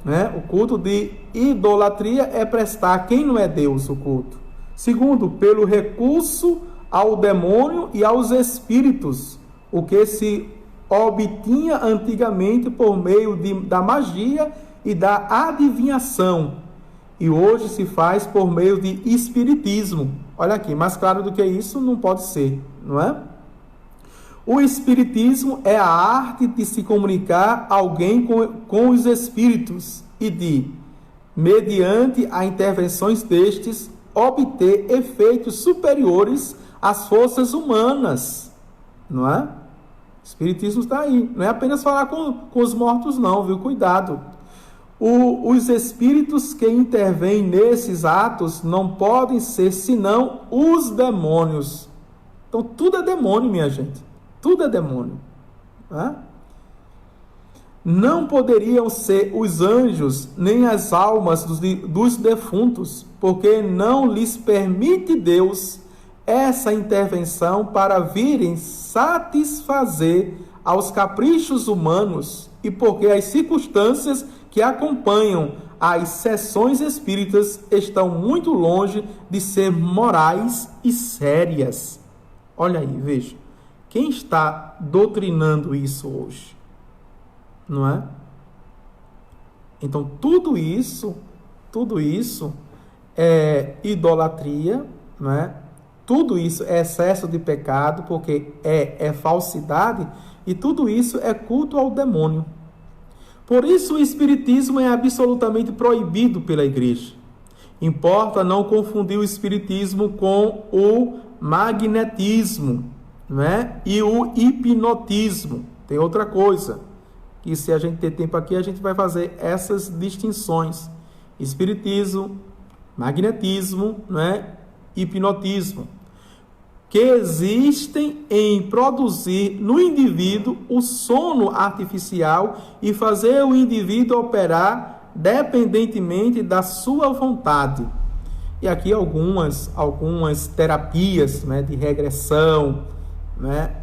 Né? O culto de idolatria é prestar a quem não é Deus o culto. Segundo, pelo recurso ao demônio e aos espíritos, o que se obtinha antigamente por meio da magia e da adivinhação, e hoje se faz por meio de espiritismo. Olha aqui, mais claro do que isso não pode ser, não é? O espiritismo é a arte de se comunicar alguém com os espíritos e de, mediante as intervenções destes, obter efeitos superiores às forças humanas, não é? O espiritismo está aí, não é apenas falar com os mortos não, viu? Cuidado. Os espíritos que intervêm nesses atos não podem ser senão os demônios. Então tudo é demônio, minha gente. Tudo é demônio. Né? Não poderiam ser os anjos, nem as almas dos defuntos, porque não lhes permite Deus essa intervenção para virem satisfazer aos caprichos humanos e porque as circunstâncias que acompanham as sessões espíritas estão muito longe de ser morais e sérias. Olha aí, veja. Quem está doutrinando isso hoje? Não é? Então, tudo isso é idolatria, não é? Tudo isso é excesso de pecado, porque é falsidade, e tudo isso é culto ao demônio. Por isso, o espiritismo é absolutamente proibido pela igreja. Importa não confundir o espiritismo com o magnetismo, né? E o hipnotismo. Tem outra coisa, que se a gente ter tempo aqui, a gente vai fazer essas distinções. Espiritismo, magnetismo, né? Hipnotismo, que existem em produzir no indivíduo o sono artificial e fazer o indivíduo operar dependentemente da sua vontade. E aqui algumas terapias, né, de regressão, né,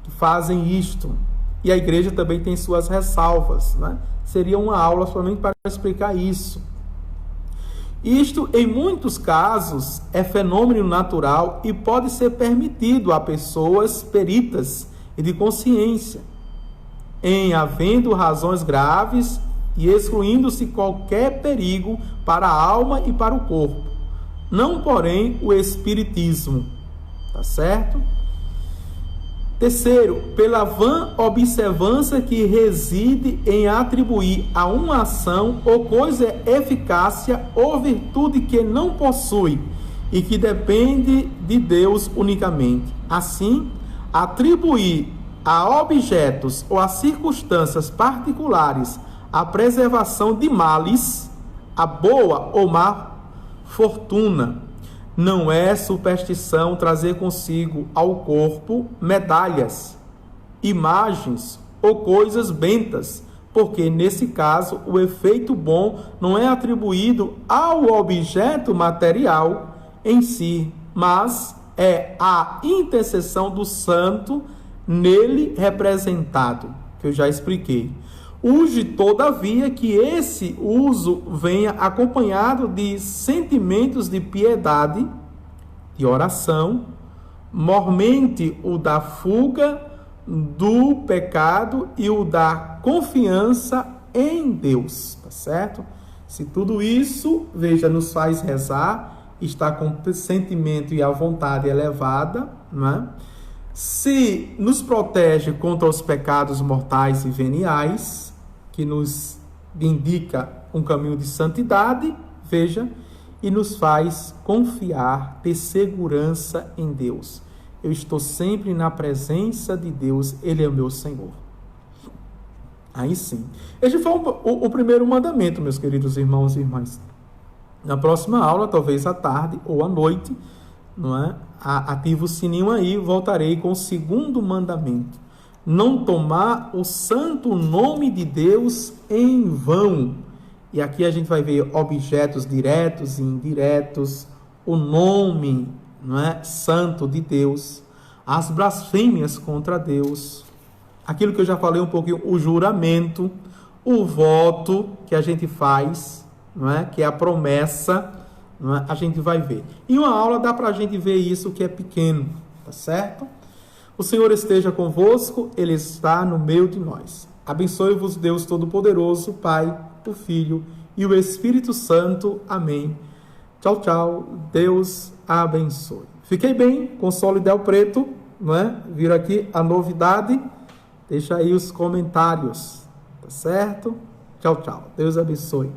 que fazem isto. E a igreja também tem suas ressalvas, né? Seria uma aula somente para explicar isso. Isto, em muitos casos, é fenômeno natural e pode ser permitido a pessoas peritas e de consciência, em havendo razões graves e excluindo-se qualquer perigo para a alma e para o corpo. Não, porém, o espiritismo. Tá certo? Terceiro, pela vã observância que reside em atribuir a uma ação ou coisa eficácia ou virtude que não possui e que depende de Deus unicamente. Assim, atribuir a objetos ou a circunstâncias particulares a preservação de males, a boa ou má fortuna. Não é superstição trazer consigo ao corpo medalhas, imagens ou coisas bentas, porque nesse caso o efeito bom não é atribuído ao objeto material em si, mas é a intercessão do santo nele representado, que eu já expliquei. Urge, todavia, que esse uso venha acompanhado de sentimentos de piedade, de oração, mormente o da fuga do pecado e o da confiança em Deus, tá certo? Se tudo isso, veja, nos faz rezar, está com sentimento e a vontade elevada, né? Se nos protege contra os pecados mortais e veniais, que nos indica um caminho de santidade, veja, e nos faz confiar, ter segurança em Deus. Eu estou sempre na presença de Deus, Ele é o meu Senhor. Aí sim. Este foi o primeiro mandamento, meus queridos irmãos e irmãs. Na próxima aula, talvez à tarde ou à noite, não é? Ativa o sininho aí, voltarei com o segundo mandamento. Não tomar o santo nome de Deus em vão. E aqui a gente vai ver objetos diretos e indiretos, o nome, não é, santo de Deus, as blasfêmias contra Deus, aquilo que eu já falei um pouquinho, o juramento, o voto que a gente faz, não é, que é a promessa, não é, a gente vai ver. Em uma aula dá para a gente ver isso que é pequeno, tá certo? O Senhor esteja convosco, Ele está no meio de nós. Abençoe-vos Deus Todo-Poderoso, Pai, o Filho e o Espírito Santo. Amém. Tchau, tchau. Deus abençoe. Fiquei bem com Solo Del Preto, não é? Viram aqui a novidade? Deixa aí os comentários, tá certo? Tchau, tchau. Deus abençoe.